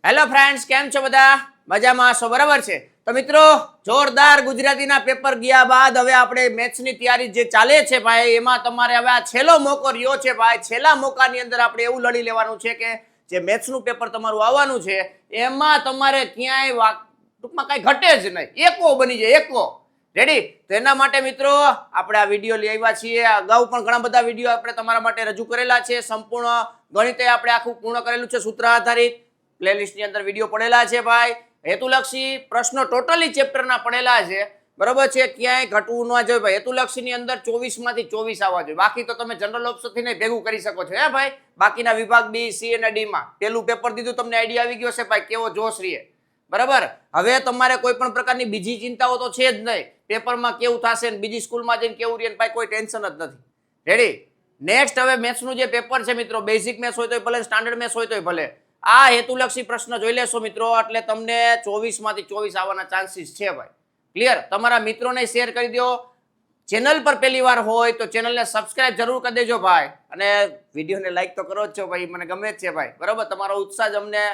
Hello friends, કેમ છો બધા? મજામાં છો? બરાબર છે. તો મિત્રો, જોરદાર ગુજરાતીના પેપર ગયા બાદ હવે આપણે મેથ્સની તૈયારી જે ચાલે છે ભાઈ, એમાં તમારે હવે આ છેલ્લો મોકો રહ્યો છે ભાઈ. છેલ્લા મોકાની અંદર આપણે એવું લડી લેવાનું છે કે જે મેથ્સનું પેપર તમારું આવવાનું છે એમાં તમારે ક્યાંય ટૂંકમાં કાંઈ ઘટે જ નહીં, એકો બની જાય, એકો. રેડી? તો એના માટે મિત્રો આપણે આ વિડીયો લઈ આવ્યા છીએ. અગાઉ પણ ઘણા બધા વિડીયો આપણે તમારા માટે રજૂ કરેલા છે. સંપૂર્ણ ગણિતે આપણે આખું પૂર્ણ કરેલું છે, સૂત્ર આધારિત. પ્લેલિસ્ટની અંદર વિડીયો પડેલા છે ભાઈ. હેતુલક્ષી પ્રશ્નો ટોટલી ચેપ્ટરના પડેલા છે, બરોબર છે. ક્યાંય ઘટવું ન જોઈએ ભાઈ. હેતુલક્ષીની અંદર 24 માંથી 24 આવવા જોઈએ. બાકી તો તમે જનરલ ઓપ્શનથી નહીં ભેગું કરી શકો છો હે ભાઈ. બાકીના વિભાગ બી, સી અને ડી માં પેલું પેપર દીધું, તમને આઈડિયા આવી ગયો છે ભાઈ કેવો જોશ રહે. બરાબર. હવે તમારે કોઈ પણ પ્રકારની બીજી ચિંતાઓ તો છે જ નહીં. પેપરમાં કેવું થશે ને બીજી સ્કૂલમાં જઈને કેવું રહે ભાઈ, કોઈ ટેન્શન જ નથી. રેડી? નેક્સ્ટ હવે મેથ્સનું જે પેપર છે મિત્રો, બેઝિક મેથ્સ હોય તો ભલે, સ્ટાન્ડર્ડ મેથ્સ હોય તો ભલે, આ હેતુલક્ષી પ્રશ્ન જોઈ લેશો મિત્રો, એટલે તમને 24 માંથી 24 આવવાના ચાન્સીસ છે ભાઈ. ક્લિયર? તમારા મિત્રોને શેર કરી દો. ચેનલ પર પહેલી વાર હોય તો ચેનલને સબસ્ક્રાઇબ જરૂર કરી દેજો ભાઈ. અને વિડીયોને લાઈક તો કરો જ છો ભાઈ, મને ગમે જ છે ભાઈ. બરોબર? તમારો ઉત્સાહ જ અમને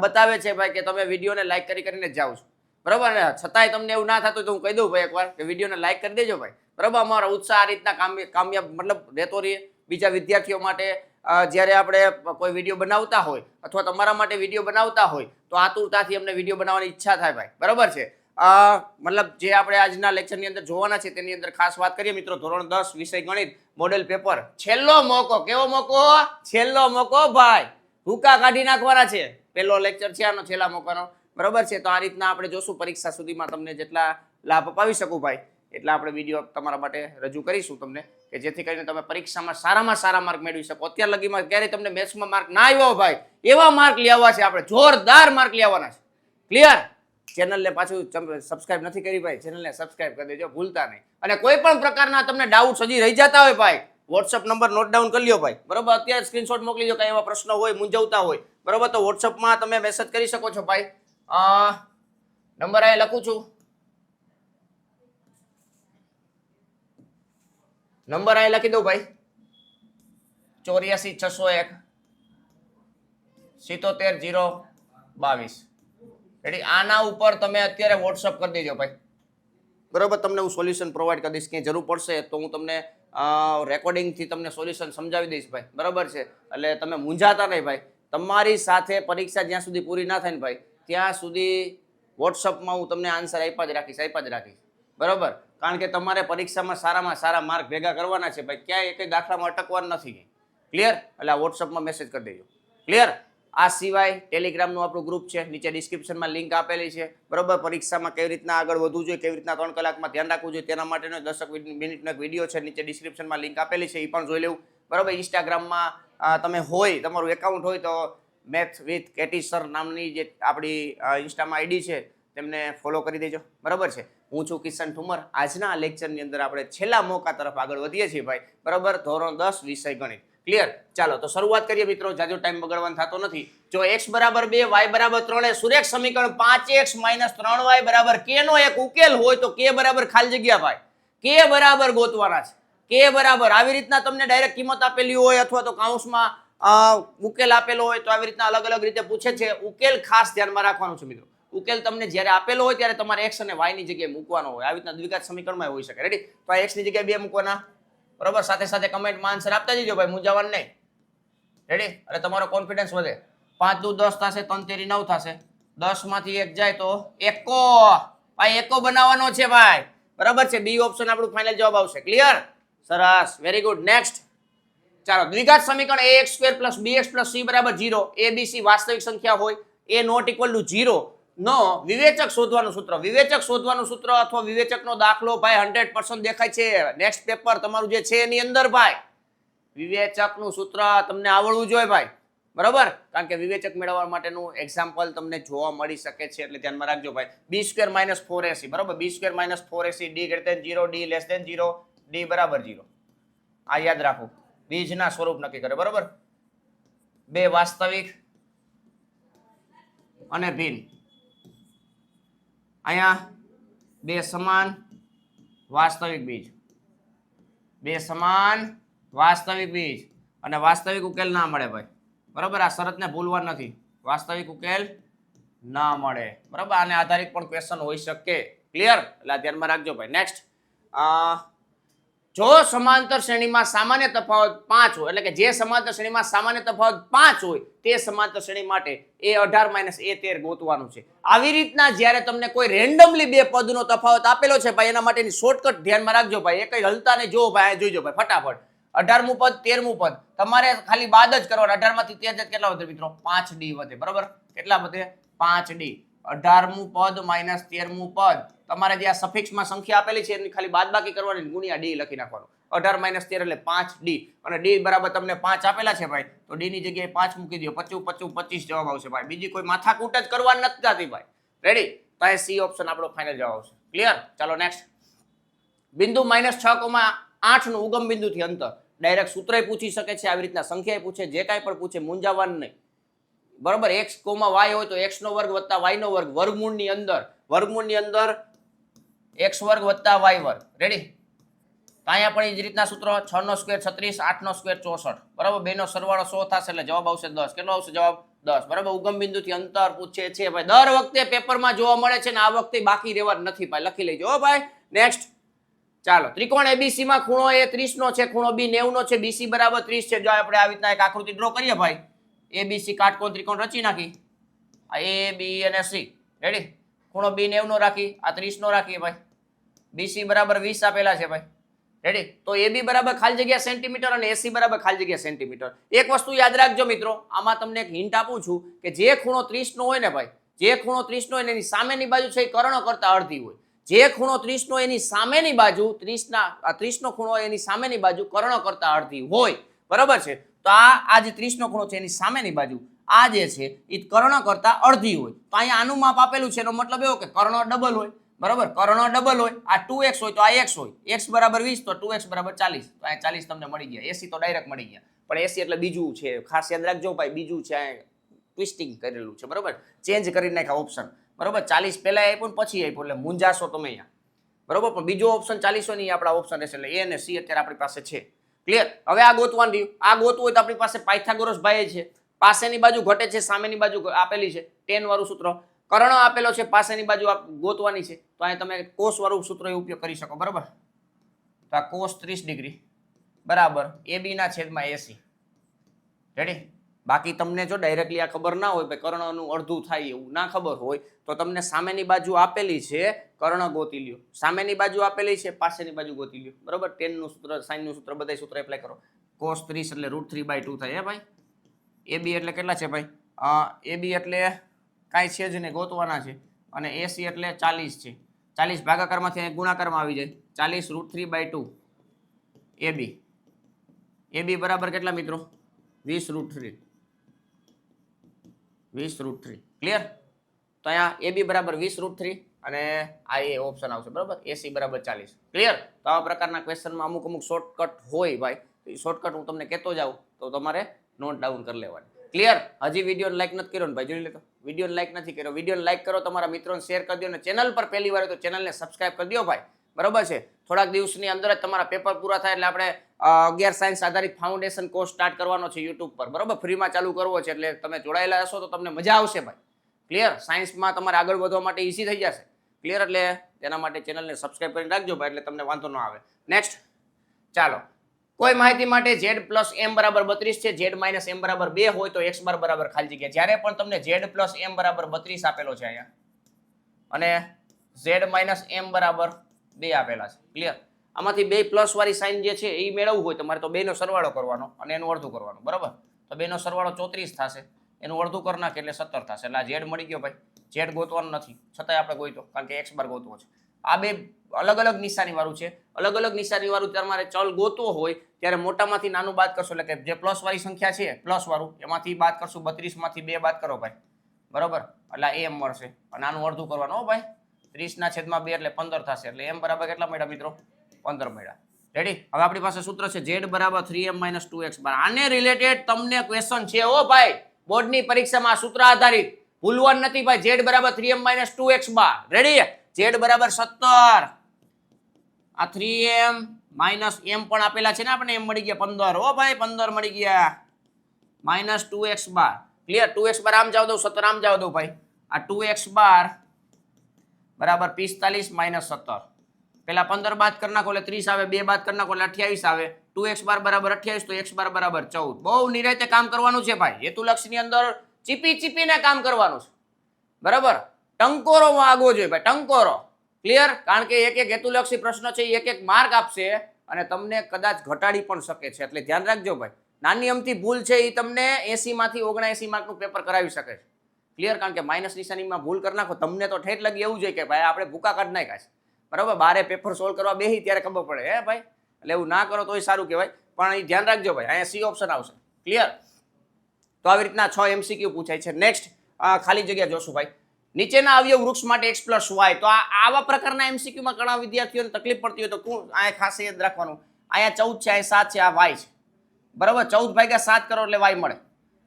બતાવે છે ભાઈ કે તમે વિડીયોને લાઈક કરીને જ જાઓ છો. બરોબર ને? છતાંય તમને એવું ના થતું તો હું કહી દઉં ભાઈ એકવાર કે વિડીયોને લાઈક કરી દેજો ભાઈ. બરોબર? અમારો ઉત્સાહ આ રીતના કામયાબ મતલબ રહેતો રહીએ. બીજા વિદ્યાર્થીઓ માટે જ્યારે આપણે કોઈ વિડીયો બનાવતા હોય અથવા તમારા માટે વિડીયો બનાવતા હોય તો આતુરતાથી અમને વિડીયો બનાવવાની ઈચ્છા થાય ભાઈ. બરોબર છે? મતલબ જે આપણે આજના લેક્ચરની અંદર જોવાના છે તેની અંદર ખાસ વાત કરીએ મિત્રો, ધોરણ 10 વિષય ગણિત મોડેલ પેપર, છેલ્લો મોકો. કેવો મોકો? છેલ્લો મોકો ભાઈ. ભૂકા કાઢી નાખવાના છે. પહેલો લેક્ચર છે આનો, છેલ્લા મોકાનો. બરોબર છે? તો આ રીતના આપણે જોશું પરીક્ષા સુધીમાં તમને જેટલા લાભ અપાવી શકું ભાઈ, એટલા આપણે વિડીયો તમારા માટે રજૂ કરીશું તમને, કે જેથી કરીને તમે પરીક્ષામાં સારામાં સારા માર્ક મેળવી શકો. અત્યાર લગીમાં ક્યારેય તમને મેથ્સમાં માર્ક ના આવ્યો ભાઈ, એવા માર્ક લેવા છે આપણે, જોરદાર માર્ક લેવાના છે. ક્લિયર? ચેનલને પાછું સબસ્ક્રાઇબ નથી કરી ભાઈ, ચેનલને સબસ્ક્રાઇબ કરી દેજો, ભૂલતા નહીં. અને કોઈ પણ પ્રકારના તમને ડાઉટ હજી રહી જતા હોય ભાઈ, વોટ્સઅપ નંબર નોટ ડાઉન કરી લ્યો ભાઈ. બરોબર? અત્યારે સ્ક્રીનશોટ મોકલી દો, કઈ એવા પ્રશ્નો હોય, મૂંઝવતા હોય, બરોબર, તો વોટ્સઅપમાં તમે મેસેજ કરી શકો છો ભાઈ. નંબર અહીં લખું છું, નંબર અહીં લખી દઉં ભાઈ, 84 601 77 022. રેડી? આના ઉપર તમે અત્યારે વોટ્સઅપ કરી દેજો ભાઈ. બરોબર? તમને હું સોલ્યુશન પ્રોવાઈડ કરી દઈશ. ક્યાંય જરૂર પડશે તો હું તમને રેકોર્ડિંગથી તમને સોલ્યુશન સમજાવી દઈશ ભાઈ. બરોબર છે? એટલે તમે મૂંઝાતા નહીં ભાઈ. તમારી સાથે પરીક્ષા જ્યાં સુધી પૂરી ના થાય ને ભાઈ, ત્યાં સુધી વોટ્સઅપમાં હું તમને આન્સર આપ્યા જ રાખીશ. બરોબર? કારણ કે તમારે પરીક્ષામાં સારામાં સારા માર્ક ભેગા કરવાના છે ભાઈ, ક્યાંય એક દાખલામાં અટકવાનું નથી. ક્લિયર? એટલે આ વોટ્સઅપમાં મેસેજ કરી દેજો. ક્લિયર? આ સિવાય ટેલિગ્રામનું આપણું ગ્રુપ છે, નીચે ડિસ્ક્રિપ્શનમાં લિંક આપેલી છે. બરોબર? પરીક્ષામાં કેવી રીતના આગળ વધવું જોઈએ, કેવી રીતના 3 કલાકમાં ધ્યાન રાખવું જોઈએ, તેના માટેનો 10 મિનિટનો એક વિડીયો છે, નીચે ડિસ્ક્રિપ્શનમાં લિંક આપેલી છે, એ પણ જોઈ લેવું. બરોબર? ઇન્સ્ટાગ્રામમાં તમે હોય, તમારું એકાઉન્ટ હોય તો મેથ વિથ કેટી સર નામની જે આપણી ઇન્સ્ટામાં આઈડી છે તેમને ફોલો કરી દેજો. બરોબર છે? હું છું કિશન ઠુમર. આજના લેક્ચરની અંદર આપણે છેલ્લા મોકા તરફ આગળ વધીએ છીએ ભાઈ. બરોબર? ધોરણ 10 વિષય ગણિત. ક્લિયર? ચાલો તો શરૂઆત કરીએ મિત્રો, જાજો ટાઈમ બગાડવાનો થતો નથી. જો x બરાબર 2 y બરાબર 3 એ સુરેખ સમીકરણ 5x - 3y બરાબર k નો એક ઉકેલ હોય તો k બરાબર ખાલી જગ્યા ભાઈ, k બરાબર ગોતવાના છે. k બરાબર આવી રીતના તમને ડાયરેક્ટ કિંમત આપેલી હોય અથવા તો કૌંસમાં ઉકેલ આપેલો હોય તો આવી રીતના અલગ અલગ રીતે પૂછે છે. ઉકેલ ખાસ ધ્યાનમાં રાખવાનું છે મિત્રો. ઉકેલ તમને જ્યારે આપેલો હોય ત્યારે તમારે x અને y ની જગ્યાએ મૂકવાનો હોય. આવી રીતના દ્વિઘાત સમીકરણમાં હોઈ શકે. રેડી? તો આ x ની જગ્યાએ 2 મૂકવાના. બરોબર? સાથે સાથે કમેન્ટમાં આન્સર આપતા જજો ભાઈ, મૂંઝાવાનું નહીં. રેડી? એટલે તમારો કોન્ફિડન્સ વધે. 5 દુ 10 થશે, 3 તેરી 9 થશે. 10 માંથી 1 જાય તો એકો. ભાઈ એકો બનાવવાનો છે ભાઈ. બરાબર છે? બી ઓપ્શન આપણું ફાઇનલ જવાબ આવશે. ક્લિયર? સરસ, વેરી ગુડ. નેક્સ્ટ ચાલો, દ્વિઘાત સમીકરણ ax² + bx + c બરાબર 0. abc વાસ્તવિક સંખ્યા હોય, a નોટ ઇક્વલ ટુ 0 નો વિવેચક શોધવાનું સૂત્ર. વિવેચક શોધવાનું સૂત્ર અથવા વિવેચકનો દાખલો ભાઈ 100% દેખાય છે નેક્સ્ટ પેપર તમારું જે છે એની અંદર ભાઈ. વિવેચકનું સૂત્ર તમને આવડવું જોઈએ ભાઈ. બરોબર? કારણ કે વિવેચક મેળવવા માટેનું એક્ઝામ્પલ તમને જોવા મળી શકે છે, એટલે ધ્યાનમાં રાખજો ભાઈ. b² - 4ac. બરોબર? b² - 4ac, d > 0, d < 0, d = 0. આ યાદ રાખો, બીજના સ્વરૂપ નક્કી કરે. બરોબર? બે વાસ્તવિક અને ભિન્ન. અહીંયા બે સમાન વાસ્તવિક બીજ, બે સમાન વાસ્તવિક બીજ અને વાસ્તવિક ઉકેલ ના મળે ભાઈ. બરોબર? આ શરતને ભૂલવા નથી. વાસ્તવિક ઉકેલ ના મળે. બરાબર, આને આધારિત પણ ક્વેશ્ચન હોઈ શકે. ક્લિયર? એટલે આ ધ્યાનમાં રાખજો ભાઈ. નેક્સ્ટ, જો સમાંતર શ્રેણીમાં સામાન્ય તફાવત 5 હોય, એટલે કે જે સમાંતર શ્રેણીમાં સામાન્ય તફાવત 5 હોય તે સમાંતર શ્રેણી માટે A18 - A13 ગોતવાનું છે. આવી રીતના જ્યારે તમને કોઈ રેન્ડમલી બે પદનો તફાવત આપેલો છે ભાઈ, એના માટેની શોર્ટકટ ધ્યાનમાં રાખજો ભાઈ. એ કઈ હલતા ને જો ભાઈ, જોઈજો ભાઈ ફટાફટ. 18મું પદ 13મું પદ તમારે ખાલી બાદ જ કરવાના. 18 માંથી 13 કેટલા વધે મિત્રો? 5D વધે. બરાબર, કેટલા વધે? 5D. 18મું પદ માઇનસ 13મું પદ, તમારે જે આ સફિક્સમાં સંખ્યા આપેલી છે એની ખાલી બાદબાકી કરવાની, ગુણ્યા D લખી નાખવાનું. 18 - 13 એટલે 5D, અને D બરાબર તમને 5 આપેલા છે ભાઈ, તો D ની જગ્યાએ 5 મૂકી દો. 25 25 25 જવાબ આવશે ભાઈ. બીજી કોઈ માથાકૂટ જ કરવાની નથી થતી ભાઈ. રેડી? તો આ C ઓપ્શન આપણો ફાઇનલ જવાબ આવશે. ક્લિયર? ચાલો નેક્સ્ટ. બિંદુ -6,8 નું ઉગમ બિંદુથી અંતર. ડાયરેક્ટ સૂત્રય પૂછી શકે છે, આવી રીતના સંખ્યાએ પૂછે, જે કાંઈ પણ પૂછે, મૂંઝાવાનું નહીં. બરાબર, x, y હોય તો x નો વર્ગ વત્તા y નો વર્ગ, વર્ગમૂળની અંદર x વર્ગ વત્તા y વર્ગ. રેડી? અહીંયા પણ એ જ રીતના સૂત્ર. 6 નો સ્ક્વેર 36, 8 નો સ્ક્વેર 64. બરાબર, બે નો સરવાળો 100 થશે એટલે જવાબ આવશે 10. કેટલો આવશે જવાબ? 10. બરાબર, ઉગમ બિંદુથી અંતર પૂછે છે ભાઈ. દર વખતે પેપરમાં જોવા મળે છે ને આ વખતે બાકી રહેવા નથી ભાઈ, લખી લેજો ભાઈ. નેક્સ્ટ, ચાલો. ત્રિકોણ ABC માં ખૂણો A 30 નો છે, ખૂણો B 90 નો છે, BC બરાબર 30 છે. જો આપણે આવી રીતના એક આકૃતિ ડ્રો કરીએ ભાઈ, ABC કાટકોણ ત્રિકોણ રચી નાખી. આ A, B અને C. રેડી? ખૂણો B 90 નો રાખી, આ 30 નો રાખીએ ભાઈ. BC બરાબર 20 આપેલા છે ભાઈ. રેડી? તો AB બરાબર ખાલી જગ્યા સેન્ટીમીટર અને AC બરાબર ખાલી જગ્યા સેન્ટીમીટર. એક વસ્તુ યાદ રાખજો મિત્રો, આમાં તમને એક હિન્ટ આપું છું કે જે ખૂણો 30 નો હોય ને ભાઈ, જે ખૂણો 30 નો હોય એની સામેની બાજુ છે એ કર્ણ કરતા અડધી હોય. જે ખૂણો 30 નો એની સામેની બાજુ 30 નો ખૂણો એની સામેની બાજુ કર્ણ કરતા અડધી હોય. બરાબર છે? તો આ જે 30 નો ખૂણો છે એની સામેની બાજુ આ જે છે એ કર્ણ કરતા અડધી હોય. તો અહીંયા આનું માપ આપેલું છે, એનો મતલબ એવો કે કર્ણ ડબલ હોય. બરાબર, કર્ણ ડબલ હોય. આ 2x હોય તો આ x હોય. x બરાબર 20 તો 2x બરાબર 40. તો આ 40 તમને મળી ગયા. AC તો ડાયરેક્ટ મળી ગયા, પણ AC એટલે બીજું છે, ખાસ યાદ રાખજો ભાઈ, બીજું છે, ટ્વિસ્ટિંગ કરેલું છે. બરાબર, ચેન્જ કરી નાખ્યા ઓપ્શન. બરાબર, 40 પહેલા આપ્યું ને પછી આપ્યું, એટલે મૂંઝાશો તમે અહીંયા. બરાબર, પણ બીજો ઓપ્શન 40 હોય ને એ આપણા ઓપ્શન રહેશે. એટલે A અને C અત્યારે આપણી પાસે છે. ક્લિયર? હવે આ ગોતવાનું રહ્યું. આ ગોતવું હોય તો આપણી પાસે પાયથાગોરસ ભાઈ છે. પાસેની બાજુ ઘટે છે, સામેની બાજુ આપેલી છે, tan વાળું સૂત્ર. કર્ણ આપેલો છે, પાસેની બાજુ ગોતવાની છે, તો અહીં તમે કોસ વાળું સૂત્ર ઉપયોગ કરી શકો. બરાબર, તો આ cos 30 ડિગ્રી બરાબર AB ના છેદમાં AC. રેડી? બાકી તમને જો ડાયરેક્ટલી આ ખબર ના હોય ભાઈ, કર્ણનું અડધું થાય એવું ના ખબર હોય તો તમને સામેની બાજુ આપેલી છે, કર્ણ ગોતી લ્યો. સામેની બાજુ આપેલી છે, પાસેની બાજુ ગોતી લ્યો. બરાબર, tan નું સૂત્ર, sin નું સૂત્ર, બધા સૂત્ર એપ્લાય કરો. cos 30 એટલે √3/2 થાય. હે ભાઈ? AB એટલે કેટલા છે ભાઈ? AB એટલે કાંઈ છે જ નહીં, ગોતવાના છે. અને AC એટલે 40 છે. 40 ભાગાકારમાંથી ગુણાકારમાં આવી જાય. 40 √3/2 AB. AB બરાબર કેટલા મિત્રો? 20 √3. ક્લિયર? તો અહીંયા AB બરાબર 20 √3 અને આ એ ઓપ્શન આવશે. બરાબર, AC બરાબર 40. ક્લિયર? તો આવા પ્રકારના ક્વેશ્ચનમાં અમુક શોર્ટકટ હોય ભાઈ, શોર્ટકટ હું તમને કહેતો જાઉં તો તમારે નોટ ડાઉન કરી લેવાની. ક્લિયર? હજી વિડીયો લાઈક નથી કર્યો ને ભાઈ, જોઈ લેતો. વિડીયો લાઈક નથી કર્યો, વિડીયો લાઈક કરો, તમારા મિત્રોને શેર કરી દો, અને ચેનલ પર પહેલી વાર તો ચેનલને સબસ્ક્રાઇબ કરી દો ભાઈ. બરાબર છે? થોડાક દિવસની અંદર જ તમારા પેપર પૂરા થાય એટલે આપણે 11 સાયન્સ આધારિત ફાઉન્ડેશન કોર્સ સ્ટાર્ટ કરવાનો છે યુટ્યુબ પર. બરાબર, ફ્રીમાં ચાલુ કરવો છે, એટલે તમે જોડાયેલા હશો તો તમને મજા આવશે ભાઈ. ક્લિયર? સાયન્સમાં તમારે આગળ વધવા માટે ઈઝી થઈ જશે. ક્લિયર? એટલે તેના માટે ચેનલને સબસ્ક્રાઇબ કરીને રાખજો ભાઈ, એટલે તમને વાંધો ન આવે. નેક્સ્ટ, ચાલો. કોઈ માહિતી માટે z + m બરાબર 32 છે, z - m બરાબર 2 હોય તો x બાર બરાબર ખાલી જગ્યા. જ્યારે પણ તમને z + m બરાબર 32 આપેલો છે અહીંયા, અને z - m બરાબર 2 આપેલા છે. ક્લિયર? આમાંથી બે પ્લસ વાળી સાઇન જે છે એ મેળવવું હોય તમારે તો બેનો સરવાળો કરવાનો અને એનું અડધું કરવાનું. બરાબર, તો બેનો સરવાળો 34 થશે, એનું અડધું કરી નાખે એટલે 17 થશે. એટલે આ z મળી ગયો ભાઈ. z ગોતવાનું નથી, છતાંય આપણે ગોઈતો, કારણ કે x બાર ગોતવો છે. આ બે અલગ અલગ નિશાની વાળું છે. અલગ અલગ નિશાની વાળું તમારે ચલ ગોતવો હોય ત્યારે મોટામાંથી નાનું બાદ કરશો, એટલે કે જે પ્લસ વાળી સંખ્યા છે પ્લસ વાળું એમાંથી બાદ કરશું. 32 માંથી 2 બાદ કરો ભાઈ. બરાબર, એટલે m મળશે અને આનું અડધું કરવાનું. હો ભાઈ, 30/2 એટલે 15 થશે. એટલે m બરાબર કેટલા મળ્યા મિત્રો? 15 મળ્યા. રેડી? હવે આપણી પાસે સૂત્ર છે z બરાબર 3m - 2x બાર. આને રિલેટેડ તમને ક્વેશ્ચન છે હો ભાઈ, બોર્ડની પરીક્ષામાં સૂત્ર આધારિત. ભૂલવાનું નથી ભાઈ. z બરાબર 3m - 2x બાર. રેડી? z બરાબર 17. આ 3m - m પણ આપેલા છે ને આપણે, m મળી ગયા 15. હો ભાઈ, 15 મળી ગયા. -2x બાર. ક્લિયર 2x બાર આમ જાવ દઉં 17 આમ જાવ દઉં ભાઈ આ 2x બાર બરાબર 45 માઇનસ 17 પેલા 15 બાદ કરી નાખો એટલે 30 આવે 2 બાદ કરી નાખો એટલે 28 આવે 2x બાર બરાબર 28 તો x બાર બરાબર 14 બહુ નિરાંતે કામ કરવાનું છે ભાઈ હેતુલક્ષની અંદર ચીપીને કામ કરવાનું છે બરાબર ટંકોરો આગવો જોઈએ ભાઈ ટંકોરો ક્લિયર કારણ કે એક એક હેતુલક્ષી પ્રશ્ન છે એક એક માર્ક આપશે અને તમને કદાચ ઘટાડી પણ શકે છે એટલે ધ્યાન રાખજો ભાઈ નાની અમથી ભૂલ છે એ તમને 80 માંથી 79 માર્કનું પેપર કરાવી શકે છે ક્લિયર કારણ કે માઇનસ નિશાનીમાં ભૂલ કરી નાખો તમને તો ઠેઠ લગી એવું જોઈએ કે ભાઈ આપણે ભૂકા કાઢ નાખ્યા છે બરાબર બારે પેપર સોલ્વ કરવા બેહી ત્યારે ખબર પડે હે ભાઈ એટલે એવું ના કરો તોય સારું કહેવાય પણ એ ધ્યાન રાખજો ભાઈ અહીંયા સી ઓપ્શન આવશે ક્લિયર તો આવી રીતના 6 MCQ પૂછાય છે નેક્સ્ટ ખાલી જગ્યા જોશું ભાઈ નીચેના અવયવ વૃક્ષ માટે x + y તો આવા પ્રકારના MCQ માં ઘણા વિદ્યાર્થીઓને તકલીફ પડતી હોય તો કોણ અહીંયા ખાસ યાદ રાખવાનું અહીંયા 14 છે અહીંયા 7 છે આ y છે બરાબર 14 ભાગ્યા 7 કરો એટલે y મળે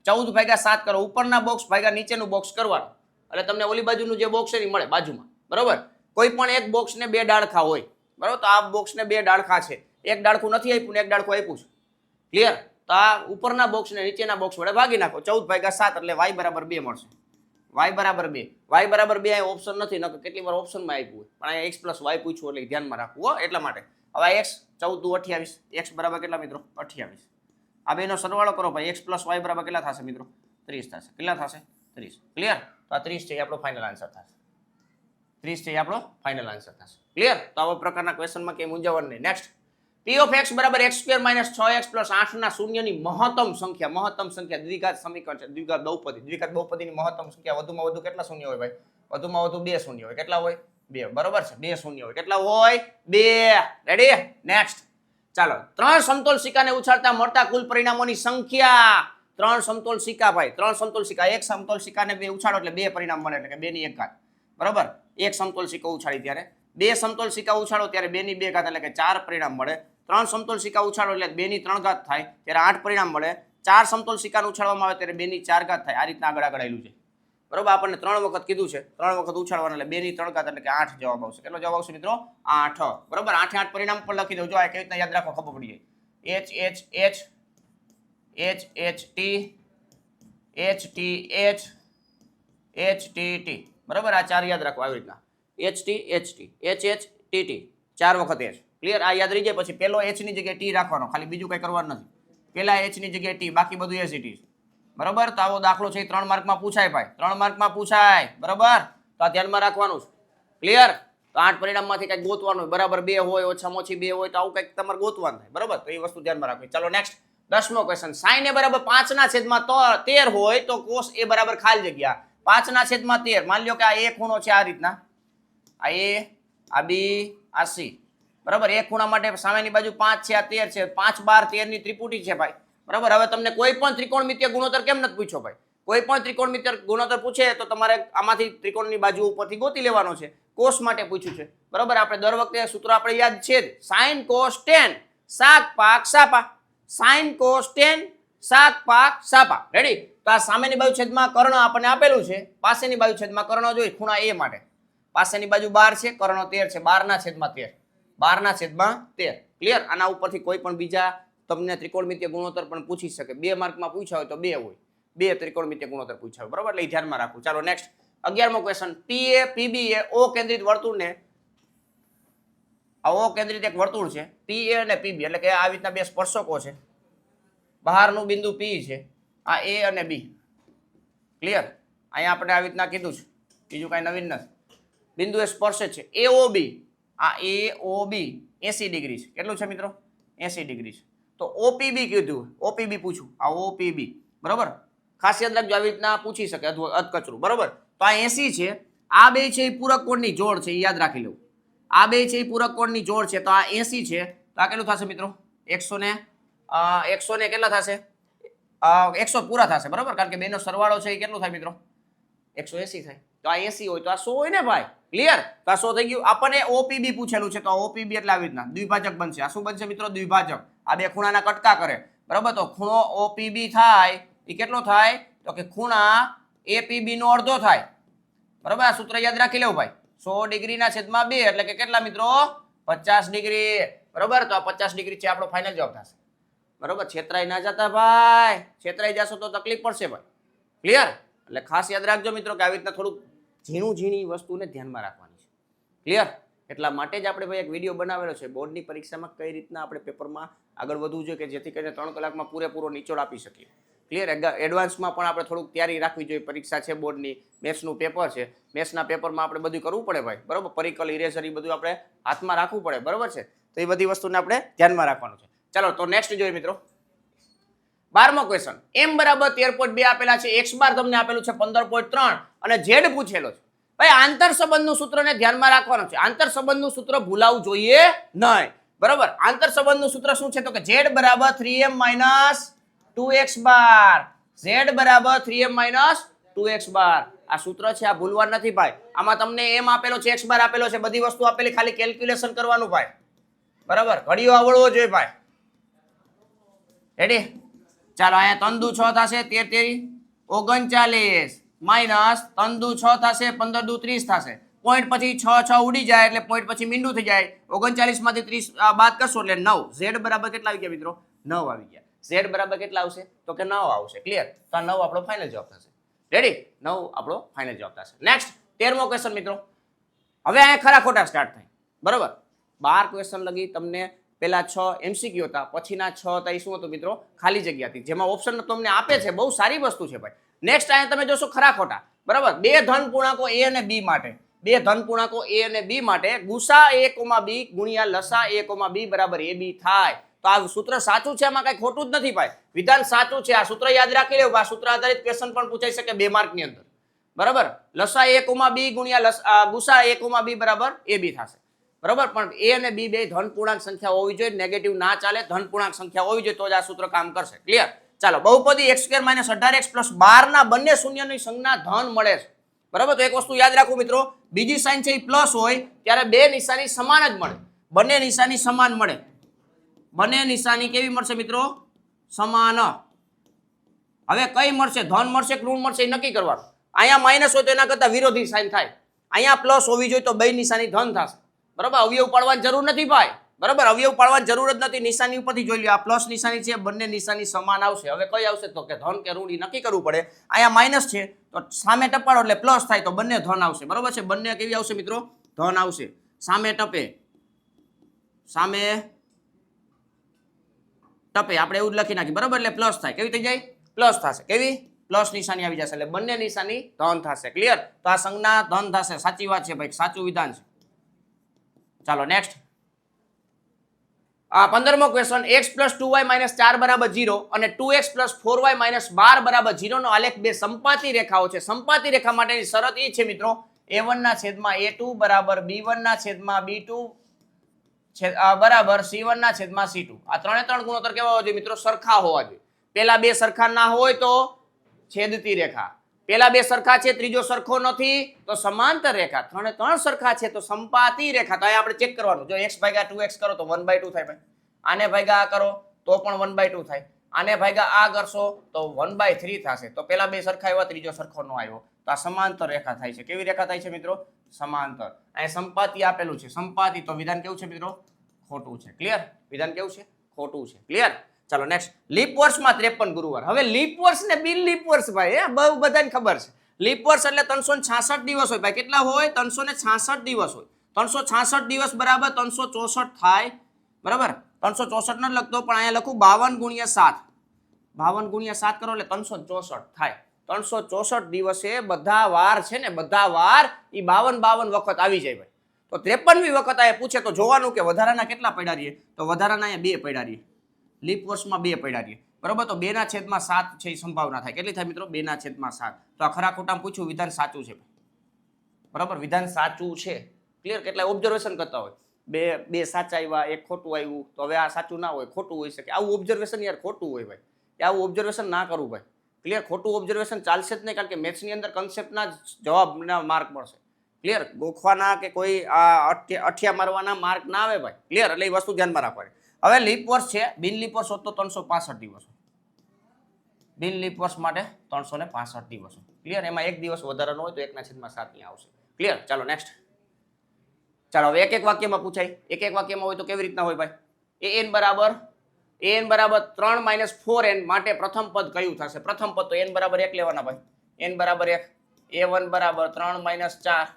14 ભાગ્યા 7 કરો ઉપરના બોક્સ ભાગ્યા નીચેનું બોક્સ કરવાનું એટલે તમને ઓલી બાજુનું જે બોક્સ છે એ મળે બાજુમાં બરાબર કોઈ પણ એક બોક્સ ને 2 ડાળખા હોય બરાબર તો આ બોક્સ ને 2 ડાળખા છે એક ડાળખું નથી આપ્યું ને એક ડાળખું આપ્યું છે ક્લિયર તો આ ઉપરના બોક્સ ને નીચેના બોક્સ વડે ભાગી નાખો 14 ભાગ્યા 7 એટલે y બરાબર 2 મળશે y બરાબર 2 y બરાબર 2 અહીં ઓપ્શન નથી નકર કેટલી વાર ઓપ્શનમાં આપ્યું પણ અહીંયા x + y પૂછ્યું એટલે ધ્યાનમાં રાખવું હો એટલા માટે હવે x 14 દુ 28 x બરાબર કેટલા મિત્રો 28 આ બેનો સરવાળો કરો ભાઈ x + y બરાબર કેટલા થશે મિત્રો 30 થશે કેટલા થશે 30 ક્લિયર તો આ 30 છે એ આપણો ફાઇનલ આન્સર થશે 30 છે એ આપણો ફાઇનલ આન્સર થશે ક્લિયર તો આવા પ્રકારના ક્વેશ્ચનમાં કે મૂંઝવણ નહીં નેક્સ્ટ p of x બરાબર x² - 6x + 8 ના શૂન્યની મહત્તમ સંખ્યા દ્વિઘાત સમીકરણ છે દ્વિઘાત બહુપદીની મહત્તમ સંખ્યા વધુમાં વધુ કેટલા શૂન્ય હોય ભાઈ વધુમાં વધુ 2 શૂન્ય હોય કેટલા હોય 2 બરાબર છે 2 શૂન્ય હોય કેટલા હોય 2 રેડી નેક્સ્ટ ચાલો 3 સમતોલ સિક્કાને ઉછાળતા મળતા કુલ પરિણામોની સંખ્યા 3 સમતોલ સિક્કા ભાઈ 3 સમતોલ સિક્કા એક સમતોલ સિક્કાને 2 ઉછાળો એટલે 2 પરિણામ મળે એટલે કે 2 ની 1 ઘાત બરાબર એક સમતોલ સિક્કો ઉછાળી ત્યારે 2 સમતોલ સિક્કા ઉછાળો ત્યારે 2 ની 2 ઘાત એટલે કે 4 પરિણામ મળે 3 સમતોલ સિક્કા ઉછાળો એટલે 2 ની 3 ઘાત થાય ત્યારે 8 પરિણામ મળે 4 સમતોલ સિક્કાને ઉછાળવામાં આવે ત્યારે 2 ની 4 ઘાત થાય આ રીતના આગળ આવેલું છે બરાબર આપણને 3 વખત કીધું છે 3 વખત ઉછાળવાના એટલે 2 ની 3 ઘાત એટલે કે 8 જવાબ આવશે કેટલો જવાબ આવશે મિત્રો 8 બરાબર 8 8 પરિણામ પણ લખી દઉં જો આ કેવી રીતના યાદ રાખો ખબર પડી જાય h h h h h t h t h h t t બરાબર આ ચાર યાદ રાખો આવી રીતના h t h t h h t t ચાર વખત h ક્લિયર આ યાદ રહી જાય પછી પેલો h ની જગ્યાએ t રાખવાનો ખાલી બીજું કઈ કરવાનું નથી પેલા h ની જગ્યાએ t બાકી બધું as it is બરાબર તો આવો દાખલો છે 3 માર્કમાં પૂછાય ભાઈ 3 માર્કમાં પૂછાય બરાબર તો આ ધ્યાનમાં રાખવાનું છે ક્લિયર તો 8 પરિણામમાંથી કંઈક ગોતવાનું બરાબર 2 હોય ઓછામાં ઓછી 2 હોય તો આવું કંઈક તમારે ગોતવાનું થાય બરાબર તો એ વસ્તુ ધ્યાનમાં રાખવી ચાલો નેક્સ્ટ 10મો ક્વેશ્ચન sin એ બરાબર 5/13 હોય તો cos એ બરાબર ખાલી જગ્યા 5/13 માની લો કે આ એક ખૂણો છે આ રીતના આ a આ b આ c બરાબર એક ખૂણા માટે સામેની બાજુ 5 છે આ 13 છે 5 12 13 ની ત્રિપુટી છે ભાઈ બરાબર હવે તમને કોઈ પણ ત્રિકોણમિતિય ગુણોત્તર કેમ નથી પૂછ્યો ભાઈ કોઈ પણ ત્રિકોણમિતિય ગુણોત્તર પૂછે તો તમારે આમાંથી ત્રિકોણની બાજુ ઉપરથી ગોતી લેવાનો છે cos માટે પૂછ્યું છે બરાબર આપણે દર વખતે સૂત્ર આપણે યાદ છે sin cos tan સાત પાક સાપા sin cos tan સાત પાક સાપા રેડી તો આ સામેની બાજુ છેદમાં કર્ણ આપણને આપેલું છે પાસેની બાજુ છેદમાં કર્ણ જોઈ ખૂણા a માટે પાસેની બાજુ 12 છે કર્ણ 13 છે 12/13 12/13 ક્લિયર આના ઉપરથી કોઈ પણ બીજા તમને ત્રિકોણમિતિય ગુણોત્તર પણ પૂછી શકે 2 માર્કમાં પૂછ્યા હોય તો 2 હોય 2 ત્રિકોણમિતિય ગુણોત્તર પૂછ્યા હોય બરાબર એટલે ધ્યાનમાં રાખવું ચાલો નેક્સ્ટ 11મો ક્વેશ્ચન PA PB એ O કેન્દ્રિત વર્તુળને આ O કેન્દ્રિત એક વર્તુળ છે PA અને PB એટલે કે આ રીતના બે સ્પર્શકો છે બહારનું બિંદુ P છે આ A અને B ક્લિયર અહીંયા આપણે આવી રીતના કીધું છે બીજું કાંઈ નવીન નથી બિંદુ એ સ્પર્શે છે AOB આ AOB 80 ડિગ્રી છે કેટલું છે મિત્રો 80 ડિગ્રી છે તો OPB કીધું OPB પૂછું આ OPB બરાબર ખાસ યાદ રાખજો આવી રીતના પૂછી શકે અધકચરું બરાબર તો આ 80 છે આ બે છે એ પૂરક કોણની જોડ છે એ યાદ રાખી લેવું આ બે છે એ પૂરક કોણની જોડ છે તો આ 80 છે તો આ કેટલું થશે મિત્રો 100 ને કેટલા થશે 100 પૂરા થશે બરાબર કારણ કે બેનો સરવાળો છે એ કેટલો થાય મિત્રો 180 થાય તો આ 80 હોય તો આ 100 હોય ને ભાઈ ક્લિયર તો આ 100 થઈ ગયું આપણને OPB પૂછેલું છે તો OPB એટલે આવી રીતના દ્વિભાજક બનશે આ શું બનશે મિત્રો દ્વિભાજક આ બે ખૂણાના કટકા કરે બરાબર તો ખૂણો OPB થાય એ કેટલો થાય તો કે ખૂણા APB નો અડધો થાય બરાબર આ સૂત્ર યાદ રાખી લેવું ભાઈ 100 ડિગ્રીના છેદમાં 2 એટલે કે કેટલા મિત્રો 50 ડિગ્રી બરાબર તો આ 50 ડિગ્રી છે આપણો ફાઇનલ જવાબ થશે બરાબર છેતરાઈ ના જતા ભાઈ છેતરાઈ જશો તો તકલીફ પડશે ભાઈ ક્લિયર? એટલે ખાસ યાદ રાખજો મિત્રો કે આવી રીતના થોડુંક ઝીણી વસ્તુને ધ્યાનમાં રાખવાની છે. ક્લિયર? એટલા માટે જ આપણે ભાઈ એક વિડીયો બનાવેલો છે બોર્ડની પરીક્ષામાં કઈ રીતના આપણે પેપરમાં આગળ વધવું જોઈએ કે જેથી કરીને 3 કલાકમાં પૂરેપૂરો નિચોડ આપી શકીએ. ક્લિયર? એડવાન્સમાં પણ આપણે થોડુંક તૈયારી રાખવી જોઈએ. પરીક્ષા છે બોર્ડની, મેથ્સનું પેપર છે, મેથ્સના પેપરમાં આપણે બધું કરવું પડે ભાઈ, બરોબર? પરિકલ, ઇરેઝર એ બધું આપણે હાથમાં રાખવું પડે, બરોબર છે? તો એ બધી વસ્તુને આપણે ધ્યાનમાં રાખવાનું છે. ચાલો તો નેક્સ્ટ જોઈએ મિત્રો. 12મો ક્વેશ્ચન. m બરાબર 13.2 આપેલા છે, x બાર તમને આપેલું છે 15.3 અને z પૂછેલો છે. ભાઈ આંતર સંબંધનું સૂત્રને ધ્યાનમાં રાખવાનું છે. આંતર સંબંધનું સૂત્ર ભૂલાવું જોઈએ નહીં, બરોબર? આંતર સંબંધનું સૂત્ર શું છે તો કે z બરાબર 3m - 2x બાર. z બરાબર 3m - 2x બાર. આ સૂત્ર છે, આ ભૂલવા નથી ભાઈ. આમાં તમને m આપેલો છે, x બાર આપેલો છે, બધી વસ્તુ આપેલી, ખાલી કેલ્ક્યુલેશન કરવાનું ભાઈ, બરાબર? ઘડીઓ આવડવો જોઈએ ભાઈ. રેડી? ચાલો અહીંયા 3 દુ 6 થશે, 13 39 માઇનસ 3 દુ 6 થશે, 15 દુ 30 થશે. પોઈન્ટ પછી 6 ઉડી જાય એટલે પોઈન્ટ પછી મીંડું થઈ જાય. 39 માંથી 30 બાદ કરશો એટલે 9. z બરાબર કેટલા આવી ગયા મિત્રો? 9 આવી ગયા. z બરાબર કેટલા આવશે તો કે 9 આવશે. ક્લિયર? તો આ 9 આપણો ફાઇનલ જવાબ થશે. રેડી? 9 આપણો ફાઇનલ જવાબ થશે. નેક્સ્ટ 13મો ક્વેશ્ચન મિત્રો. હવે અહીંયા ખરા ખોટા સ્ટાર્ટ થાય, બરોબર? 12 ક્વેશ્ચન લગી તમને પેલા 6 MCQ હતા, પછીના 6 હતા એ શું હતું મિત્રો? ખાલી જગ્યા હતી, જેમાં ઓપ્શન તમને આપે છે. બહુ સારી વસ્તુ છે ભાઈ. નેક્સ્ટ અહીંયા તમે જોશો ખરા ખોટા, બરાબર? બે ધન પૂર્ણાંકો a અને b માટે, બે ધન પૂર્ણાંકો a અને b માટે ગુસા a, b ગુણ્યા લસા a, b બરાબર ab થાય. તો આ સૂત્ર સાચું છે, આમાં કઈ ખોટું જ નથી ભાઈ. વિધાન સાચું છે. આ સૂત્ર યાદ રાખી લેવું. આ સૂત્ર આધારિત ક્વેશ્ચન પણ પૂછાઈ શકે 2 માર્કની અંદર, બરાબર? લસા a, b ગુણ્યા ગુસા a, b બરાબર ab થશે, બરાબર? પણ a અને b બે ધન પૂર્ણાંક સંખ્યા હોવી જોઈએ, નેગેટિવ ના ચાલે. ધન પૂર્ણાંક સંખ્યા હોવી જોઈએ તો જ આ સૂત્ર કામ કરશે. ક્લિયર? ચાલો, બહુપદી x² - 18x + 12 ના બંને શૂન્યની સંજ્ઞા ધન મળે છે, બરાબર? તો એક વસ્તુ યાદ રાખો મિત્રો, બીજી સાઈન છે એ પ્લસ હોય ત્યારે બે નિશાની સમાન જ મળે. બંને નિશાની સમાન મળે. બંને નિશાની કેવી મળશે મિત્રો? સમાન. હવે કઈ મળશે? ધન મળશે કે ઋણ મળશે એ નક્કી કરવાનું. અહીંયા માઇનસ હોય તો એના કરતા વિરોધી સાઈન થાય. અહીંયા પ્લસ હોવી જોઈએ તો બે નિશાની ધન થશે, બરાબર? અવયવ પાડવાની જરૂર નથી ભાઈ, બરાબર? અવયવ પાડવાની જરૂર જ નથી. નિશાની ઉપરથી જોઈ લો, આ પ્લસ નિશાની છે, બંને નિશાની સમાન આવશે. હવે કઈ આવશે તો કે ધન કે ઋણ એ નક્કી કરવું પડે. અહીંયા માઇનસ છે તો સામે ટપાડો એટલે પ્લસ થાય તો બંને ધન આવશે, બરાબર છે? બંને કેવી આવશે મિત્રો? ધન આવશે. સામે ટપે, સામે ટપે આપણે એવું જ લખી નાખી, બરાબર? એટલે પ્લસ થાય. કેવી થઈ જાય? પ્લસ થશે. કેવી? પ્લસ નિશાની આવી જશે એટલે બંને નિશાની ધન થશે. ક્લિયર? તો આ સંજ્ઞા ધન થશે. સાચી વાત છે ભાઈ, સાચું વિધાન છે. ચાલો નેક્સ્ટ. 15મો ક્વેશ્ચન. x + 2y - 4 બરાબર 0 અને 2x + 4y - 12 બરાબર 0 નો આલેખ બે સંપાતી રેખાઓ છે. સંપાતી રેખા માટેની શરત એ છે મિત્રો, a1 ના છેદમાં a2 બરાબર b1 ના છેદમાં b2 બરાબર c1 ના છેદમાં c2. આ ત્રણે ત્રણ ગુણોત્તર કેવા હોવા જોઈએ મિત્રો? સરખા હોવા જોઈએ. પેલા બે સરખા ના હોય તો છેદતી રેખા, પેલા બે સરખા છે, ત્રીજો સરખો નથી તો સમાંતર રેખા, ત્રણ સરખા છે તો સંપાતી રેખા. તો આપણે ચેક કરવાનું. જો x ભાગ્યા 2x કરો તો 1/2 થાય ભાઈ. આને ભાગ્યા આ કરો તો પણ 1/2 થાય. આને ભાગ્યા આ કરશો તો 1/3 થશે. તો પેલા બે સરખા આવ્યા, ત્રીજો સરખો નો આવ્યો, તો આ સમાંતર રેખા થાય છે. કેવી રેખા થાય છે મિત્રો? સમાંતર. અહીં સંપાતી આપેલું છે, સંપાતી. તો વિધાન કેવું છે મિત્રો? ખોટું છે. ક્લિયર? વિધાન કેવું છે? ખોટું છે. ક્લિયર? ચાલો નેક્સ્ટ. લીપ વર્ષમાં 53 ગુરુવાર. હવે લીપ વર્ષ ને બિન લીપ વર્ષ ભાઈ બહુ બધાને ખબર છે. લીપ વર્ષ એટલે 366 દિવસ હોય ભાઈ. કેટલા હોય? 366 દિવસ હોય. 366 દિવસ બરાબર 364 થાય, બરાબર? 364 ન લખતો પણ અહીંયા લખું 52 × 7. 52 × 7 કરો એટલે 364 થાય. 364 દિવસે બધા વાર છે ને, બધા વાર એ 52 વખત આવી જાય ભાઈ. તો 53મી વખત આ પૂછે તો જોવાનું કે વધારાના કેટલા પડ્યા રહીએ? તો વધારાના અહીંયા 2 પડ્યા રહીએ. લીપ વર્ષમાં 2 પડ્યા રહીએ, બરાબર? તો 2/7 છે એ સંભાવના થાય. કેટલી થાય મિત્રો? 2/7. તો આ ખરા ખોટામાં પૂછ્યું, વિધાન સાચું છે, બરાબર? વિધાન સાચું છે. ક્લિયર? કેટલા ઓબ્ઝર્વેશન કરતા હોય, બે સાચા આવ્યા, એક ખોટું આવ્યું, તો હવે આ સાચું ના હોય, ખોટું હોઈ શકે. આવું ઓબ્ઝર્વેશન યાર ખોટું હોય ભાઈ. આવું ઓબ્ઝર્વેશન ના કરવું ભાઈ. ક્લિયર? ખોટું ઓબ્ઝર્વેશન ચાલશે જ નહીં, કારણ કે મેથ્સની અંદર કન્સેપ્ટના જવાબના માર્ક મળશે. ક્લિયર? ગોખવાના કે કોઈ અઠિયા મારવાના માર્ક ના આવે ભાઈ. ક્લિયર? એટલે એ વસ્તુ ધ્યાનમાં રાખવાની. હવે લીપ વર્ષ છે, બિન લીપ વર્ષ હોત તો 365 દિવસ. બિન લીપ વર્ષ માટે 365 દિવસ. ક્લિયર? એમાં એક દિવસ વધારાનો હોય તો 1/7 અહીંયા આવશે. ક્લિયર? ચાલો નેક્સ્ટ. ચાલો હવે એક એક વાક્યમાં પૂછાય. એક એક વાક્યમાં હોય તો કેવી રીતના હોય ભાઈ? an બરાબર n બરાબર 3 માઇનસ 4n માટે પ્રથમ પદ કયું થશે? પ્રથમ પદ તો n બરાબર 1 લેવાના ભાઈ, n બરાબર 1, a1 બરાબર 3 માઇનસ 4,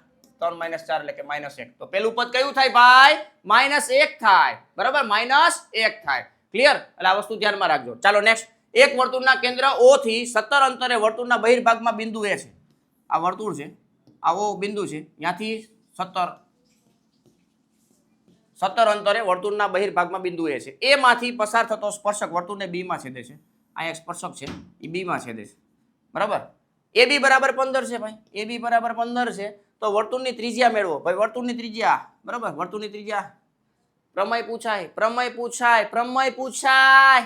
3 માઇનસ 4 એટલે કે -1. તો પેલું પદ કયું થાય ભાઈ? -1 થાય, બરાબર, -1 થાય. ક્લિયર? એટલે આ વસ્તુ ધ્યાનમાં રાખજો. ચાલો નેક્સ્ટ. એક વર્તુળના કેન્દ્ર O થી 17 અંતરે વર્તુળના બહિર્ભાગમાં બિંદુ A છે. આ વર્તુળ છે, આ O બિંદુ છે, ત્યાંથી 17 અંતરે વર્તુળના બહિર્ભાગમાં બિંદુ A છે. A માંથી પસાર થતો સ્પર્શક વર્તુળને B માં છેદે છે. આ એક સ્પર્શક છે, એ B માં છેદે છે, બરાબર. AB બરાબર 15 છે ભાઈ, AB બરાબર 15 છે. તો વર્તુળની ત્રિજ્યા મેળવો ભાઈ, વર્તુળની ત્રિજ્યા, બરાબર, વર્તુળની ત્રિજ્યા. પ્રમેય પૂછાય,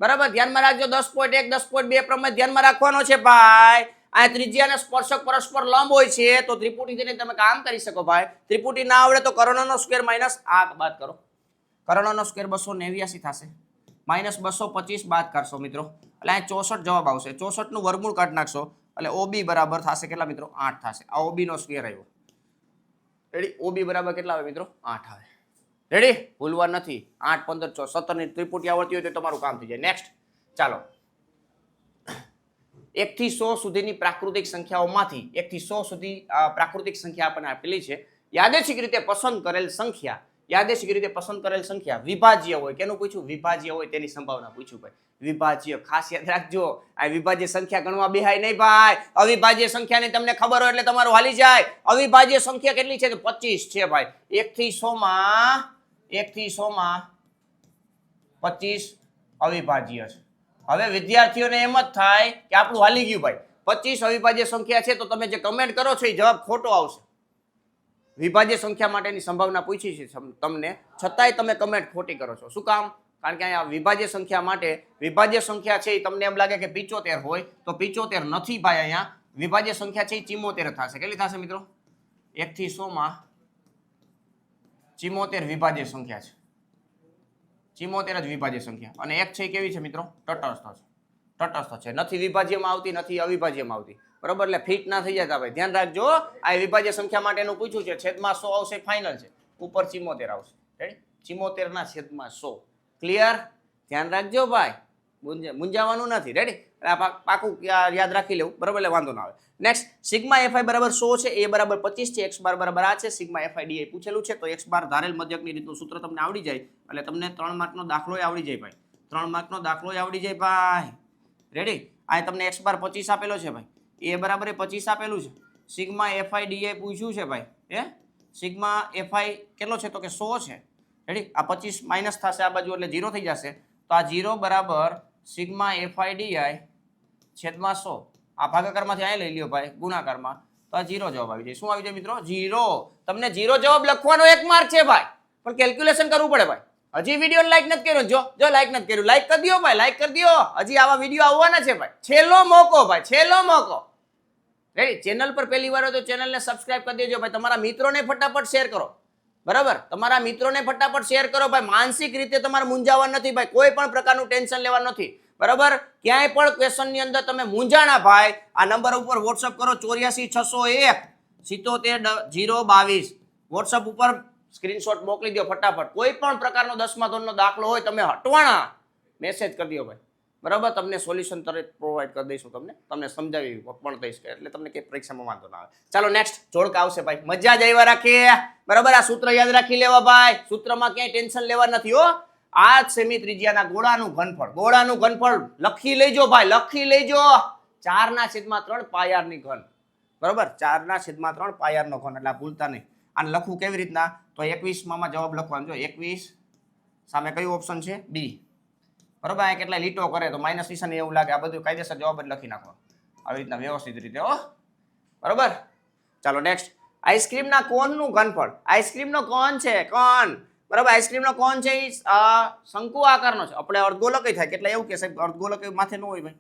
બરાબર. ધ્યાનમાં રાખજો, 10.1 10.2 પ્રમેય ધ્યાનમાં રાખવાનો છે ભાઈ. આ ત્રિજ્યા અને સ્પર્શક પરસ્પર લંબ હોય છે, તો ત્રિપુટીથી તમે કામ કરી શકો ભાઈ. ત્રિપુટી ના આવડે તો કર્ણનો સ્ક્વેર માઇનસ આ બાદ કરો, કર્ણનો સ્ક્વેર 289 થશે, માઇનસ 225 બાદ કરશો મિત્રો, એટલે આ 64 જવાબ આવશે. 64 નું વર્ગમૂળ કાઢી નાખશો એટલે OB બરાબર થશે કેટલા મિત્રો? 8 થશે. આ OB નો સ્ક્વેર આવ્યો. રેડી? OB બરાબર કેટલા આવે મિત્રો? 8 આવે. રેડી? ભૂલવા નથી. 8 15 17 ની ત્રિપુટી આવડતી હોય તો તમારું કામ થઈ જાય. નેક્સ્ટ ચાલો. 1 થી 100 સુધીની પ્રાકૃતિક સંખ્યાઓમાંથી 1 થી 100 સુધી પ્રાકૃતિક સંખ્યા આપણને આપેલી છે. યાદચ્છિક રીતે પસંદ કરેલ સંખ્યા વિભાજ્ય હોય. કેનું પૂછ્યું? વિભાજ્ય હોય તેની સંભાવના પૂછ્યું ભાઈ. વિભાજ્ય ખાસ યાદ રાખજો. આ વિભાજ્ય સંખ્યા ગણવા બેહાય નહીં ભાઈ. અવિભાજ્ય સંખ્યાની તમને ખબર હોય એટલે તમારું હાલી જાય. અવિભાજ્ય સંખ્યા કેટલી છે? તો 25 છે ભાઈ. 1 થી 100 માં 25 અવિભાજ્ય છે. હવે વિદ્યાર્થીઓને એમ જ થાય કે આપણું હાલી ગયું ભાઈ, 25 અવિભાજ્ય સંખ્યા છે, તો તમે જે કમેન્ટ કરો છો એ જવાબ ખોટો આવશે. વિભાજ્ય સંખ્યા માટેની સંભાવના પૂછી છે તમને, છતાંય તમે કમેન્ટ ખોટી કરો છો. શું કામ? કારણ કે અહીંયા વિભાજ્ય સંખ્યા માટે વિભાજ્ય સંખ્યા છે એ તમને એમ લાગે કે 75 હોય, તો 75 નથી ભાઈ. અહીંયા વિભાજ્ય સંખ્યા છે એ 74 થશે. કેટલી થશે મિત્રો? 1 થી 100 માં 74 વિભાજ્ય સંખ્યા છે. 74 જ વિભાજ્ય સંખ્યા. અને એક છે કેવી છે મિત્રો? તટસ્થ છે, નથી વિભાજ્યમાં આવતી, નથી અવિભાજ્યમાં આવતી, બરોબર. એટલે ફિટ ના થઈ જતા ભાઈ, ધ્યાન રાખજો. આ વિભાજ્ય સંખ્યા માટેનું પૂછ્યું છે. છેદમાં 100 આવશે, ફાઇનલ છે. ઉપર 74 આવશે. રેડી? 74 ના છેદમાં 100. ક્લિયર? ધ્યાન રાખજો ભાઈ, મૂંઝાવાનું નથી. રેડી? પાકું યાદ રાખી લેવું, બરોબર, એટલે વાંધો ના આવે. નેક્સ્ટ, સિગ્મા FI બરાબર 100 છે, A બરાબર 25 છે, X બાર બરાબર આ છે. સિગ્મા FI DI પૂછેલું છે, તો X બાર ધારેલ મધ્યકની રીતનું સૂત્ર તમને આવડી જાય એટલે તમને 3 માર્કનો દાખલો આવડી જાય ભાઈ. 3 માર્કનો દાખલો આવડી જાય ભાઈ. રેડી? આ તમને X બાર 25 આપેલો છે ભાઈ, A બરાબર 25 આપેલું છે. સિગ્મા FI DI પૂછ્યું છે ભાઈ. સિગ્મા FI કેટલો છે? તો કે 100 છે. રેડી? આ 25 માઇનસ થશે આ બાજુ એટલે 0 થઈ જશે. તો આ 0 બરાબર સિગ્મા FI DI છેદમાં 100. આ ભાગાકારમાંથી અહીં લઈ લ્યો ભાઈ, ગુણાકારમાં, તો આ 0 જવાબ આવી જાય. શું આવી જાય મિત્રો? 0. તમને 0 જવાબ લખવાનો 1 માર્ક છે ભાઈ, પણ કેલ્ક્યુલેશન કરવું પડે ભાઈ. હજી વિડીયો લાઈક નથી કર્યો, જો લાઈક નથી કર્યું, લાઈક કરી દો ભાઈ, લાઈક કરી દો. હજી આવા વિડીયો આવવાના છે ભાઈ. છેલ્લો મોકો ભાઈ, છેલ્લો મોકો. રેડી? ચેનલ પર પહેલી વાર હોય તો ચેનલને સબસ્ક્રાઇબ કરી દેજો ભાઈ. તમારા મિત્રોને ફટાફટ શેર કરો, બરાબર. તમારા મિત્રોને ફટાફટ શેર કરો ભાઈ. માનસિક રીતે તમારે મૂંઝાવાનું નથી ભાઈ, કોઈ પણ પ્રકારનું ટેન્શન લેવાનું નથી, બરાબર. ક્યાંય પણ ક્વેશ્ચનની અંદર તમે મૂંઝાણા ભાઈ, આ નંબર ઉપર વોટ્સઅપ કરો 84 601 77 022. વોટ્સઅપ ઉપર સ્ક્રીનશોટ મોકલી દો ફટાફટ. કોઈ પણ પ્રકારનો 10મા ધોરણનો દાખલો હોય તમે હટવાણા મેસેજ કરી દો ભાઈ, બરાબર. તમને સોલ્યુશન તરત પ્રોવાઈડ કરી દઈશું, તમને સમજાવી પણ દઈશ, એટલે તમને કઈ પરીક્ષામાં વાંધો ના આવે. ચાલો નેક્સ્ટ જોડકા આવશે ભાઈ, મજા જ આવ્યા રાખીએ, બરાબર. આ સૂત્ર યાદ રાખી લેવા ભાઈ, સૂત્રમાં ક્યાંય ટેન્શન લેવા નથી હો. 8 સેમી ત્રિજ્યાના ગોળાનું ઘનફળ લખી લેજો ભાઈ, લખી લેજો. 4/3 પાયારની ઘન, બરાબર. 4/3 પાયારનો ઘન, એટલે ભૂલતા નહીં. આને લખવું કેવી રીતના? તો 21માં જવાબ લખવાનો. જો 21 સામે કયું ઓપ્શન છે? બી, બરાબર. આ કેટલા લીટો કરે તો માઇનસ નિશાની એવું લાગે. આ બધું કાયદેસર જવાબ જ લખી નાખો આવી રીતના વ્યવસ્થિત રીતે, હો, બરાબર. ચાલો નેક્સ્ટ, આઈસ્ક્રીમના કોનનું ઘનફળ. આઈસ્ક્રીમનો કોન છે, કોન, બરાબર. આઈસ્ક્રીમનો કોન છે એ શંકુ આકારનો છે. આપણે અર્ધગોલક થાય, કેટલા એવું કે સાહેબ અર્ધગોલક માથે ન હોય ભાઈ,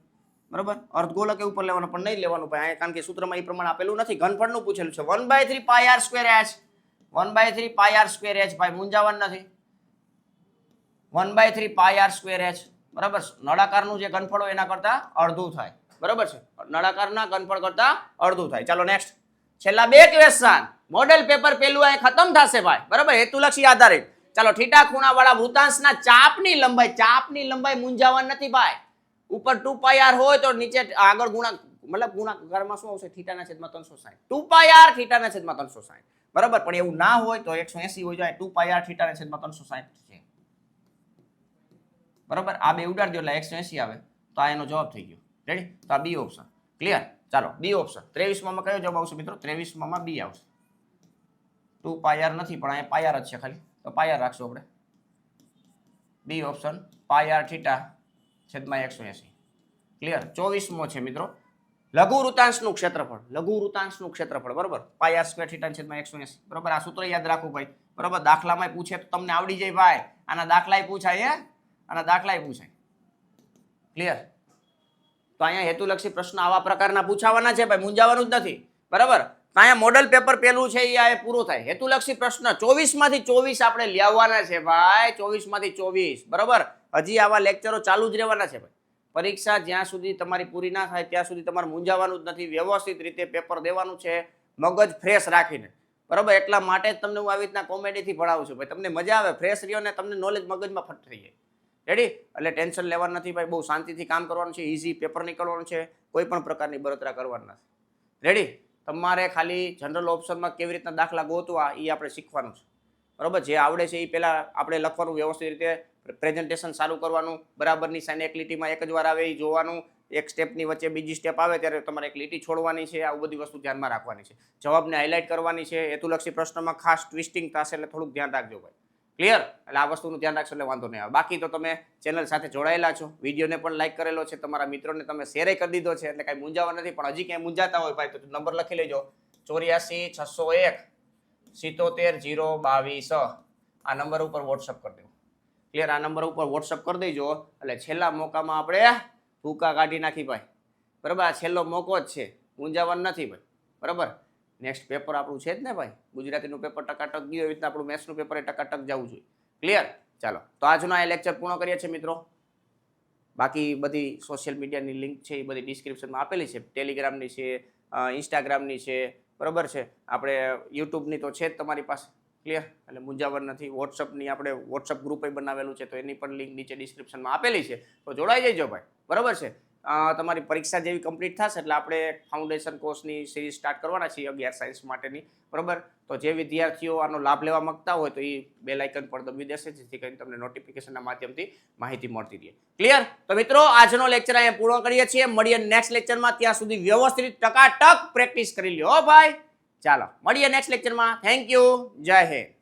બરાબર. અર્ધગોલક ઉપર લેવાનું, પણ નહીં લેવાનું ભાઈ, કારણ કે સૂત્રમાં એ પ્રમાણે આપેલું નથી. ઘનફળનું પૂછેલું છે. 1/3 પાઈ આર સ્ક્વેર એચ, 1/3 પાઈ આર સ્ક્વેર એચ ભાઈ, મૂંઝાવાનું નથી. 1/3 પાઈ આર સ્ક્વેર એચ, બરાબર. નળાકારનું જે ઘનફળ હોય એના કરતા અડધું થાય, બરાબર છે. નળાકારના ઘનફળ કરતા અડધું થાય. ચાલો નેક્સ્ટ, છેલ્લા 2 ક્વેશ્ચન. મોડેલ પેપર પેલું અહીં ખતમ થશે ભાઈ, બરાબર. હેતુલક્ષી આધારિત ચાલો થીટા ખૂણા વાળા વૃતાંશના ચાપની લંબાઈ મૂંઝાવવાની નથી ભાઈ. ઉપર 2πr હોય તો નીચે આગળ ગુણાકારમાં શું આવશે? થીટાના છેદમાં 360. 2πr થીટાના છેદમાં 360. બરાબર, પણ એવું ના હોય તો 180 હોય જાય. 2πr થીટાના છેદમાં 360 છે. બરાબર, આ બે ઉડાડી દો એટલે 180 આવે. તો આ એનો જવાબ થઈ ગયો. રેડી? તો આ બી ઓપ્શન. ક્લિયર? ચાલો બી ઓપ્શન. 23 માં કયો જવાબ આવશે મિત્રો? 23 માં બી આવશે. 2πr નથી પણ અહીંયા પાયર જ છે ખાલી, તો પાયર રાખશું આપણે. બી ઓપ્શન, પાયર થીટા છેદમાં 180. ક્લિયર? 24મો છે મિત્રો, લઘુ વૃતાંશનું ક્ષેત્રફળ. બરોબર, પાયર સ્ક્વેર થીટા છેદમાં 180. બરોબર, આ સૂત્ર યાદ રાખવું ભાઈ. બરોબર, દાખલામાં પૂછે તો તમને આવડી જાય ભાઈ. આના દાખલાય પૂછાય. ક્લિયર? તો અહીંયા હેતુલક્ષી પ્રશ્ન આવા પ્રકારના પૂછાવાના છે ભાઈ, મૂંઝાવાનું જ નથી. બરાબર, અહીંયા મોડલ પેપર પેલું છે એ પૂરું થાય. હેતુલક્ષી પ્રશ્ન 24 માંથી 24 આપણે લેવાના છે ભાઈ. 24 માંથી 24. બરાબર, હજી આવા લેક્ચરો ચાલુ જ રહેવાના છે ભાઈ. પરીક્ષા જ્યાં સુધી તમારી પૂરી ના થાય ત્યાં સુધી તમારે મૂંઝાવાનું જ નથી. વ્યવસ્થિત રીતે પેપર દેવાનું છે, મગજ ફ્રેશ રાખીને. બરાબર, એટલા માટે જ તમને હું આવી રીતના કોમેડીથી ભણાવું છું ભાઈ. તમને મજા આવે, ફ્રેશ રહ્યો ને તમને નોલેજ મગજમાં ફટ થઈ જાય. રેડી? એટલે ટેન્શન લેવાનું નથી ભાઈ, બહુ શાંતિથી કામ કરવાનું છે. ઇઝી પેપર નીકળવાનું છે, કોઈ પણ પ્રકારની બળતરા કરવાના નથી. રેડી? તમારે ખાલી જનરલ ઓપ્શનમાં કેવી રીતના દાખલા ગોતવા એ આપણે શીખવાનું છે. બરાબર, જે આવડે છે એ પહેલા આપણે લખવાનું, વ્યવસ્થિત રીતે પ્રેઝન્ટેશન સારું કરવાનું. બરાબરની સાઈન એક લીટીમાં એક જ વાર આવે એ જોવાનું. એક સ્ટેપની વચ્ચે બીજી સ્ટેપ આવે ત્યારે તમારે એક લીટી છોડવાની છે. આવું બધી વસ્તુ ધ્યાનમાં રાખવાની છે. જવાબને હાઇલાઇટ કરવાની છે. હેતુલક્ષી પ્રશ્નમાં ખાસ ટ્વિસ્ટિંગ થશે એટલે થોડુંક ધ્યાન રાખજો ભાઈ. ક્લિયર? એટલે આ વસ્તુનું ધ્યાન રાખશો એટલે વાંધો નહીં આવે. બાકી તો તમે ચેનલ સાથે જોડાયેલા છો, વિડીયોને પણ લાઈક કરેલો છે, તમારા મિત્રોને તમે શેર કરી દીધો છે, એટલે કાંઈ મૂંઝાવા નથી. પણ હજી ક્યાંય મૂંઝાતા હોય ભાઈ તો નંબર લખી લેજો, 84 601 77 022. આ નંબર ઉપર વોટ્સઅપ કરી દેજો. ક્લિયર? આ નંબર ઉપર વોટ્સઅપ કરી દેજો એટલે છેલ્લા મોકામાં આપણે ભૂકા કાઢી નાખી ભાઈ. બરાબર, આ છેલ્લો મોકો જ છે, મૂંઝાવાનું નથી ભાઈ. બરાબર, નેક્સ્ટ પેપર આપણું છે જ ને ભાઈ. ગુજરાતીનું પેપર ટકાટક ગયું, એવી રીતના આપણું મેથ્સનું પેપર એ ટકાટક જવું જોઈએ. ક્લિયર? ચાલો, તો આજનો આ લેક્ચર પૂર્ણ કરીએ છીએ મિત્રો. બાકી બધી સોશિયલ મીડિયાની લિંક છે એ બધી ડિસ્ક્રિપ્શનમાં આપેલી છે. ટેલિગ્રામની છે, ઇન્સ્ટાગ્રામની છે. બરાબર છે, આપણે યુટ્યુબની તો છે જ તમારી પાસે. ક્લિયર? એટલે મૂંઝાવણ નથી. વોટ્સઅપની આપણે વોટ્સઅપ ગ્રુપે બનાવેલું છે, તો એની પણ લિંક નીચે ડિસ્ક્રિપ્શનમાં આપેલી છે, તો જોડાઈ જજો ભાઈ. બરાબર છે, તમારી પરીક્ષા જેવી કમ્પ્લીટ થશે એટલે આપણે ફાઉન્ડેશન કોર્સની સિરીઝ સ્ટાર્ટ કરવાના છીએ 11 સાયન્સ માટેની. બરાબર, તો જે વિદ્યાર્થીઓ આનો લાભ લેવા માંગતા હોય તો એ બેલ આઇકન પર દબાવી દેશે, જેથી કરીને તમને નોટિફિકેશનના માધ્યમથી માહિતી મળતી રહે. ક્લિયર? તો મિત્રો આજનો લેક્ચર અહીંયા પૂર્ણ કરીએ છીએ. મળીએ નેક્સ્ટ લેક્ચરમાં. ત્યાં સુધી વ્યવસ્થિત ટકાટક પ્રેક્ટિસ કરી લ્યો ભાઈ. ચાલો મળીએ નેક્સ્ટ લેક્ચરમાં. Thank you. જય હિન્દ.